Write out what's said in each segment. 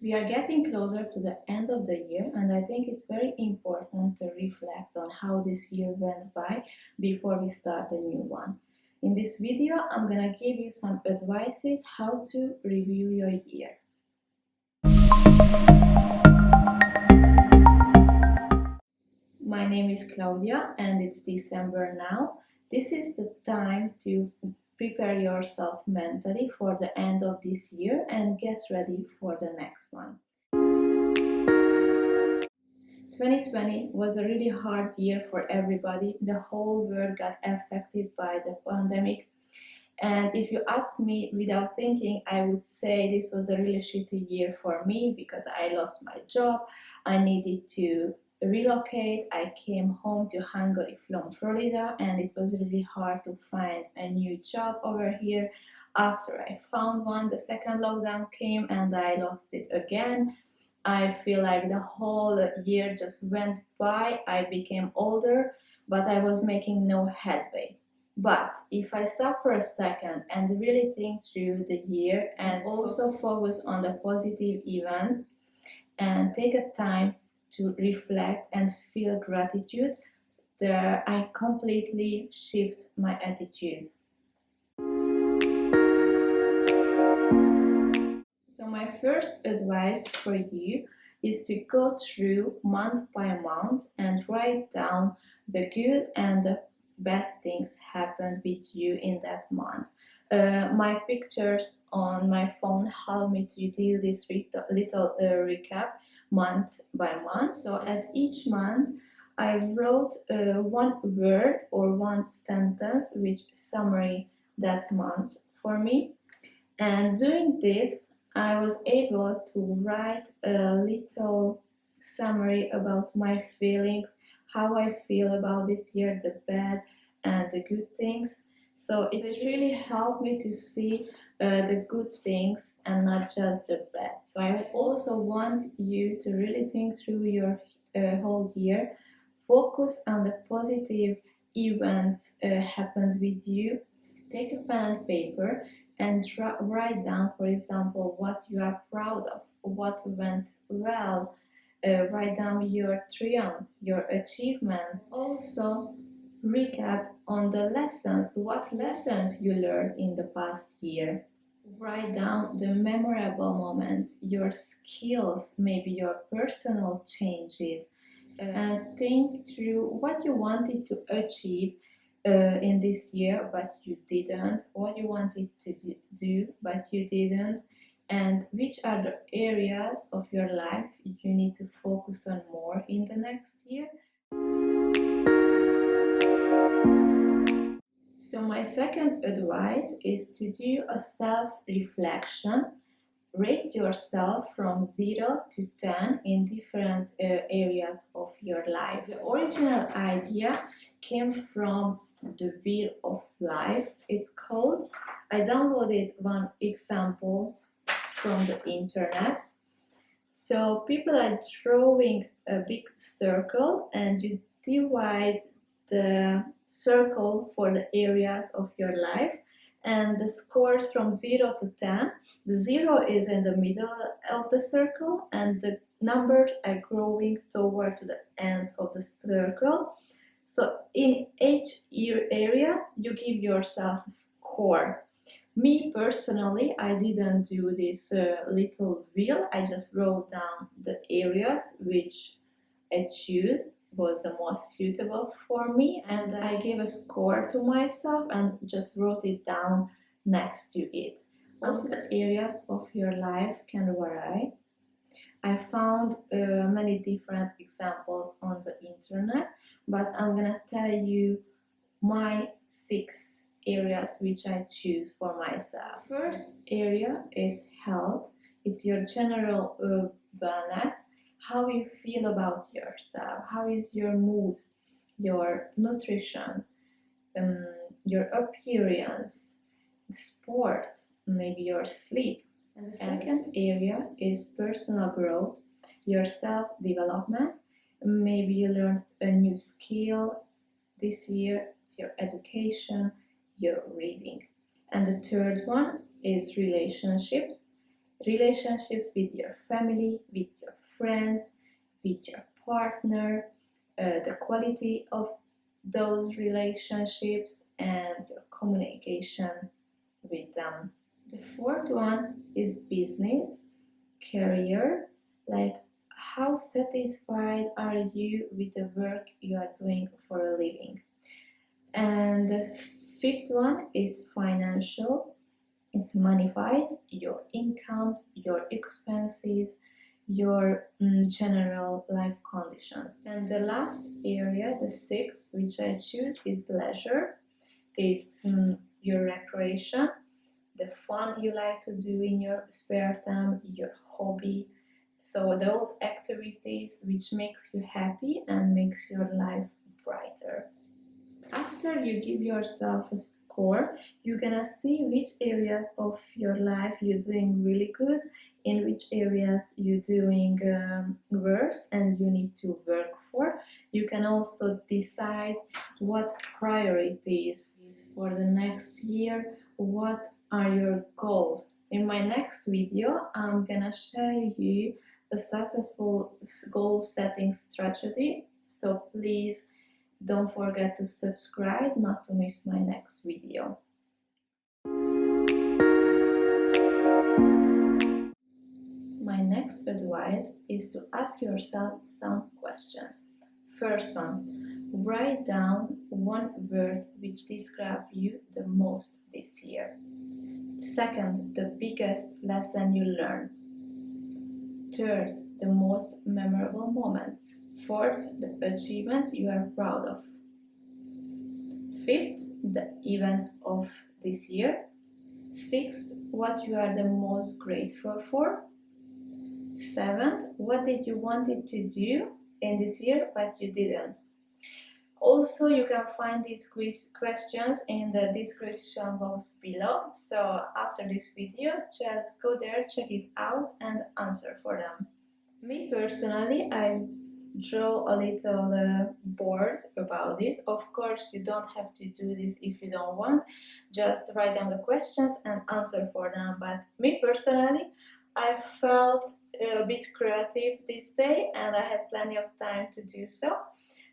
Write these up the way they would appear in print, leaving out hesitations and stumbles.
We are getting closer to the end of the year, and I think it's very important to reflect on how this year went by before we start the new one. In this video, I'm gonna give you some advices how to review your year. My name is Claudia and it's December now. This is the time to prepare yourself mentally for the end of this year and get ready for the next one. 2020 was a really hard year for everybody. The whole world got affected by the pandemic. And if you ask me without thinking, I would say this was a really shitty year for me because I lost my job. I needed to relocate. I came home to Hungary from Florida, and it was really hard to find a new job over here. After I found one, the second lockdown came and I lost it again. I feel like the whole year just went by. I became older, but I was making no headway. But if I stop for a second and really think through the year and also focus on the positive events and take a time to reflect and feel gratitude, I completely shift my attitude. So my first advice for you is to go through month by month and write down the good and the bad things happened with you in that month. My pictures on my phone help me to do this little recap month by month. So at each month I wrote one word or one sentence which summary that month for me, and doing this I was able to write a little summary about my feelings, how I feel about this year, the bad and the good things. So it's really helped me to see the good things and not just the bad. So I also want you to really think through your whole year, focus on the positive events happened with you. Take a pen and paper and write down, for example, what you are proud of, what went well. Write down your triumphs, your achievements. Also, recap on the lessons, what lessons you learned in the past year. Write down the memorable moments, your skills, maybe your personal changes, and think through what you wanted to achieve in this year but you didn't, what you wanted to do but you didn't, and which are the areas of your life you need to focus on more in the next year. So my second advice is to do a self-reflection. Rate yourself from 0 to 10 in different areas of your life. The original idea came from the Wheel of Life, it's called. I downloaded one example from the internet. So people are drawing a big circle and you divide the circle for the areas of your life, and the scores from 0 to 10. The 0 is in the middle of the circle and the numbers are growing toward the ends of the circle. So in each area you give yourself a score. Me personally, I didn't do this little wheel. I just wrote down the areas which I choose was the most suitable for me, and I gave a score to myself and just wrote it down next to it. Also, the areas of your life can vary. I found many different examples on the internet, but I'm gonna tell you my 6 areas which I choose for myself. First area is health. It's your general wellness, how you feel about yourself, how is your mood, your nutrition, your appearance, sport, maybe your sleep. And the second area is personal growth, your self-development. Maybe you learned a new skill this year, it's your education, your reading. And the third one is relationships. relationships with your family, with your friends, with your partner, the quality of those relationships, and your communication with them. The fourth one is business, career, like how satisfied are you with the work you are doing for a living. And the fifth one is financial. It magnifies your incomes, your expenses, your general life conditions. And the last area, the sixth, which I choose, is leisure. It's your recreation, the fun you like to do in your spare time, your hobby. So those activities which makes you happy and makes your life brighter. After you give yourself a score, you're gonna see which areas of your life you're doing really good, in which areas you're doing worse and you need to work for. You can also decide what priorities for the next year, what are your goals. In my next video, I'm gonna share you a successful goal setting strategy, so please don't forget to subscribe not to miss my next video. My next advice is to ask yourself some questions. First one, write down one word which describes you the most this year. Second, the biggest lesson you learned. Third, the most memorable moments. Fourth, the achievements you are proud of. Fifth, the events of this year. Sixth, what you are the most grateful for. Seventh, what did you wanted to do in this year but you didn't. Also, you can find these questions in the description box below, so after this video just go there, check it out and answer for them. Me personally, I draw a little board about this. Of course, you don't have to do this if you don't want, just write down the questions and answer for them. But me personally, I felt a bit creative this day and I had plenty of time to do so.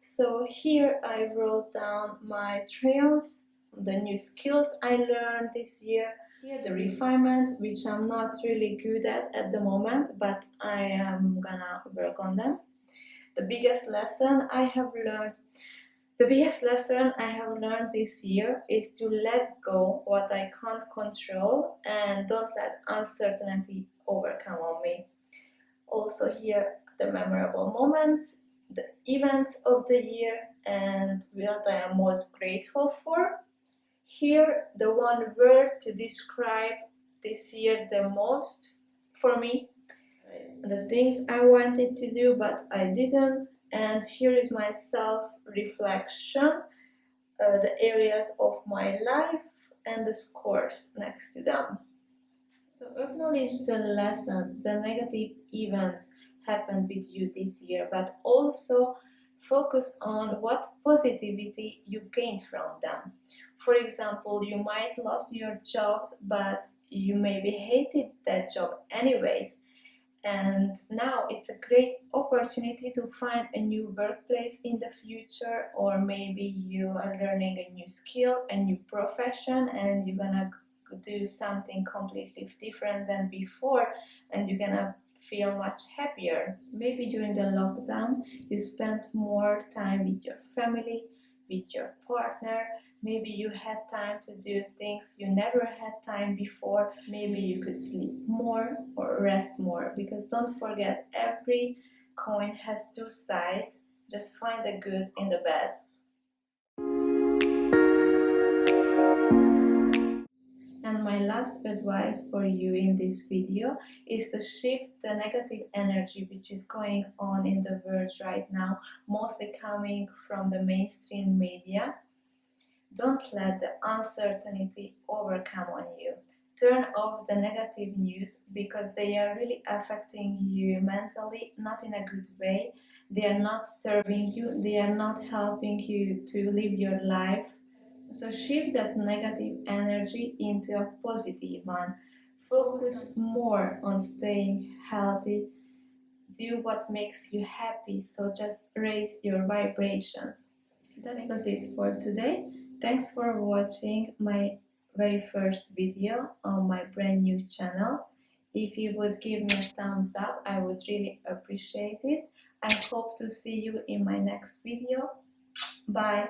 So here I wrote down my triumphs, the new skills I learned this year, here the refinements which I'm not really good at the moment, but I am gonna work on them. The biggest lesson I have learned this year is to let go what I can't control and don't let uncertainty overcome on me. Also here the memorable moments, the events of the year and what I am most grateful for. Here the one word to describe this year the most for me, the things I wanted to do but I didn't, and here is my self-reflection, the areas of my life and the scores next to them. So acknowledge the lessons, the negative events happened with you this year, but also focus on what positivity you gained from them. For example, you might lost your jobs, but you maybe hated that job anyways. And now it's a great opportunity to find a new workplace in the future, or maybe you are learning a new skill, a new profession, and you're gonna do something completely different than before and you're gonna feel much happier. Maybe during the lockdown you spent more time with your family, with your partner. Maybe you had time to do things you never had time before. Maybe you could sleep more or rest more, because don't forget, every coin has two sides. Just find the good in the bad. And my last advice for you in this video is to shift the negative energy which is going on in the world right now, mostly coming from the mainstream media. Don't let the uncertainty overcome on you. Turn off the negative news, because they are really affecting you mentally, not in a good way. They are not serving you, they are not helping you to live your life. So shift that negative energy into a positive one. Focus more on staying healthy. Do what makes you happy, so just raise your vibrations. That was it for today. Thanks for watching my very first video on my brand new channel. If you would give me a thumbs up, I would really appreciate it. I hope to see you in my next video. Bye!